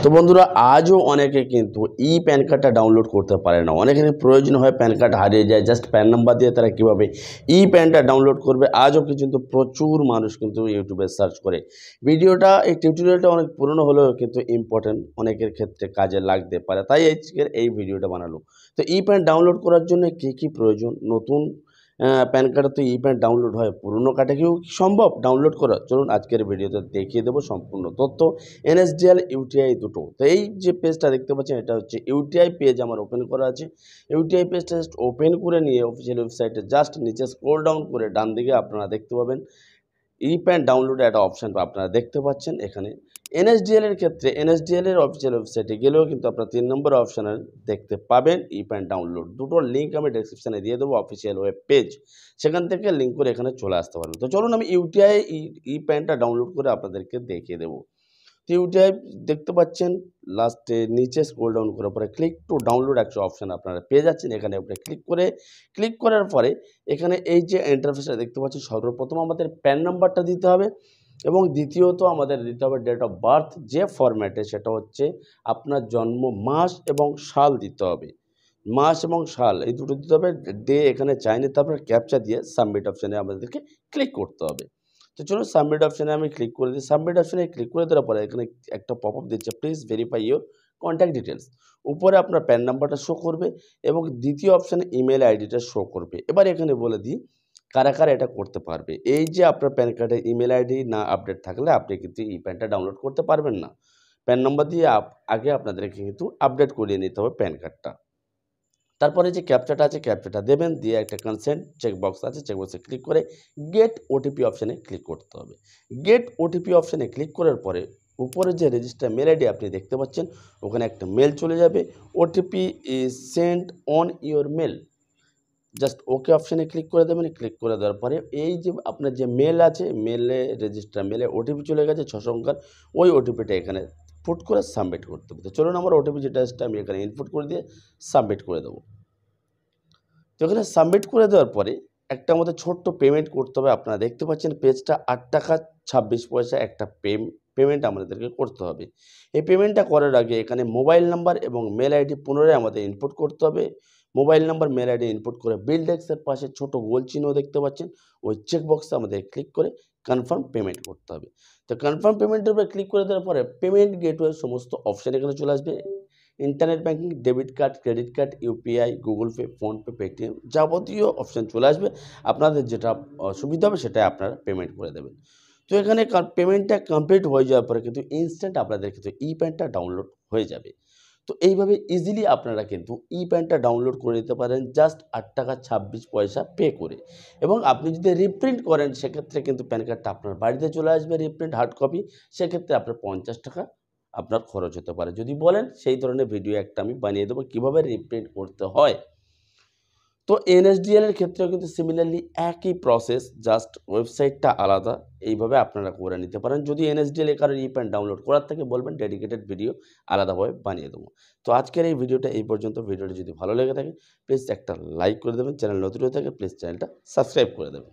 তো বন্ধুরা আজও অনেকে কিন্তু প্যান কার্ডটা ডাউনলোড করতে পারে না। অনেকের প্রয়োজন হয়, প্যান কার্ড হারিয়ে যায়, জাস্ট প্যান নাম্বার দিয়ে তারা কীভাবে প্যানটা ডাউনলোড করবে আজও কিন্তু প্রচুর মানুষ কিন্তু ইউটিউবে সার্চ করে। ভিডিওটা এই টিউটোরিয়ালটা অনেক পুরনো হলেও কিন্তু ইম্পর্টেন্ট, অনেকের ক্ষেত্রে কাজে লাগতে পারে, তাই আজকের এই ভিডিওটা বানালো। তো প্যান ডাউনলোড করার জন্য কী প্রয়োজন? নতুন প্যান কার্ডে তো প্যান ডাউনলোড হয়, পুরনো কার্ডে কি সম্ভব ডাউনলোড করা? চলুন আজকের ভিডিওতে দেখিয়ে দেবো সম্পূর্ণ তথ্য। NSDL UTI দুটো। তো এই যে পেজটা দেখতে পাচ্ছেন এটা হচ্ছে UTI পেজ আমার ওপেন করা আছে। UTI পেজটা জাস্ট ওপেন করে নিয়ে অফিসিয়াল ওয়েবসাইটে জাস্ট নিচে স্ক্রল ডাউন করে ডান দিকে আপনারা দেখতে পাবেন প্যান ডাউনলোড একটা অপশান আপনারা দেখতে পাচ্ছেন এখানে। NSDL এর ক্ষেত্রে NSDL এর অফিসিয়াল ওয়েবসাইটে গেলেও কিন্তু আপনারা 3 নম্বর অপশানে দেখতে পাবেন প্যান ডাউনলোড। দুটোর লিঙ্ক আমি ডেসক্রিপশানে দিয়ে দেবো, অফিসিয়াল ওয়েব পেজ, সেখান থেকে লিঙ্ক করে এখানে চলে আসতে পারবেন। তো চলুন আমি UTI প্যানটা ডাউনলোড করে আপনাদেরকে দেখিয়ে দেবো। তো UTI দেখতে পাচ্ছেন লাস্টে নিচে স্ক্রল ডাউন করার পরে ক্লিক টু ডাউনলোড একটা অপশান আপনারা পেয়ে যাচ্ছেন। এখানে আপনি ক্লিক করার পরে এখানে এই যে ইন্টারফেসটা দেখতে পাচ্ছেন, সর্বপ্রথম আমাদের প্যান নাম্বারটা দিতে হবে এবং দ্বিতীয়ত আমাদের দিতে হবে ডেট অফ বার্থ, যে ফরম্যাটে সেটা হচ্ছে আপনার জন্ম মাস এবং সাল দিতে হবে। মাস এবং সাল এই দুটো দিতে হবে, ডে এখানে চাইনি, তারপরে ক্যাপচা দিয়ে সাবমিট অপশানে আমাদেরকে ক্লিক করতে হবে। তো চলুন সাবমিট অপশানে আমি ক্লিক করে দিই। সাবমিট অপশানে ক্লিক করে দেওয়ার পরে এখানে একটা পপ আপ দিচ্ছে, please verify your contact details. উপরে আপনার প্যান নাম্বারটা শো করবে এবং দ্বিতীয় অপশানে ইমেল আইডিটা শো করবে। এবার এখানে বলে দিই কারা কারা এটা করতে পারবে। এই যে আপনার প্যান কার্ডের ইমেল আইডি না আপডেট থাকলে আপনি কিন্তু প্যানটা ডাউনলোড করতে পারবেন না। প্যান নাম্বার দিয়ে আগে আপনাদেরকে কিন্তু আপডেট করিয়ে নিতে হবে প্যান কার্ডটা। তারপরে যে ক্যাপচাটা আছে ক্যাপচাটা দেবেন, দিয়ে একটা কনসেন্ট চেকবক্স আছে, চেকবক্সে ক্লিক করে গেট ওটিপি অপশানে ক্লিক করতে হবে। গেট ওটিপি অপশানে ক্লিক করার পরে উপরে যে রেজিস্টার মেল আইডি আপনি দেখতে পাচ্ছেন ওখানে একটা মেল চলে যাবে, OTP is sent on your mail. Just okay অপশানে ক্লিক করে দেবেন। ক্লিক করে দেওয়ার পরে এই যে আপনার যে মেল আছে মেলে রেজিস্টার মেলে ওটিপি চলে গেছে 6 সংখ্যার, ওই ওটিপিটা এখানে পুট করে সাবমিট করতে হবে। তো চলুন আমার ওটিপি যেটা আসছে আমি এখানে ইনপুট করে দিয়ে সাবমিট করে দেবো। তো এখানে সাবমিট করে দেওয়ার পরে একটা আমাদের ছোট্ট পেমেন্ট করতে হবে। আপনারা দেখতে পাচ্ছেন পেজটা 8 টাকা 26 পয়সা একটা পেমেন্ট আমাদেরকে করতে হবে। এই পেমেন্টটা করার আগে এখানে মোবাইল নাম্বার এবং মেল আইডি পুনরায় আমাদের ইনপুট করতে হবে। Mobile number mail ID input করে বিল ডেস্কের পাশে ছোট গোল চিহ্ন দেখতে পাচ্ছেন, ওই চেকবক্সে আমাদের ক্লিক করে কনফার্ম পেমেন্ট করতে হবে। তো কনফার্ম পেমেন্টের উপরে ক্লিক করে দেওয়ার পরে পেমেন্ট গেটওয়ে সমস্ত অপশান এখানে চলে আসবে। Internet banking, debit card, credit card, UPI, Google pay, PhonePe, Paytm যাবতীয় অপশান চলে আসবে। আপনাদের যেটা সুবিধা হবে সেটাই আপনারা পেমেন্ট করে দেবেন। তো এখানে পেমেন্টটা কমপ্লিট হয়ে যাওয়ার পরে কিন্তু ইনস্ট্যান্ট আপনাদের কিন্তু প্যানটা ডাউনলোড হয়ে যাবে। তো এইভাবে ইজিলি আপনারা কিন্তু প্যানটা ডাউনলোড করে নিতে পারেন জাস্ট 8 টাকা 26 পয়সা পে করে। এবং আপনি যদি রিপ্রিন্ট করেন সেক্ষেত্রে কিন্তু প্যান কার্ডটা আপনার বাড়িতে চলে আসবে রিপ্রিন্ট হার্ড কপি, সেক্ষেত্রে আপনার 50 টাকা আপনার খরচ হতে পারে। যদি বলেন সেই ধরনের ভিডিও একটা আমি বানিয়ে দেবো কীভাবে রিপ্রিন্ট করতে হয়। তো NSDL এর ক্ষেত্রেও কিন্তু সিমিলারলি একই প্রসেস, জাস্ট ওয়েবসাইটটা আলাদা। এইভাবে আপনারা করে নিতে পারেন। যদি NSDL এ কারোর প্যান ডাউনলোড করার থাকে বলবেন, ডেডিকেটেড ভিডিও আলাদাভাবে বানিয়ে দেবো। তো আজকের এই ভিডিওটা এই পর্যন্ত। ভিডিওটা যদি ভালো লেগে থাকে প্লিজ একটা লাইক করে দেবেন, চ্যানেল নতুন হয়ে থাকে প্লিজ চ্যানেলটা সাবস্ক্রাইব করে দেবেন।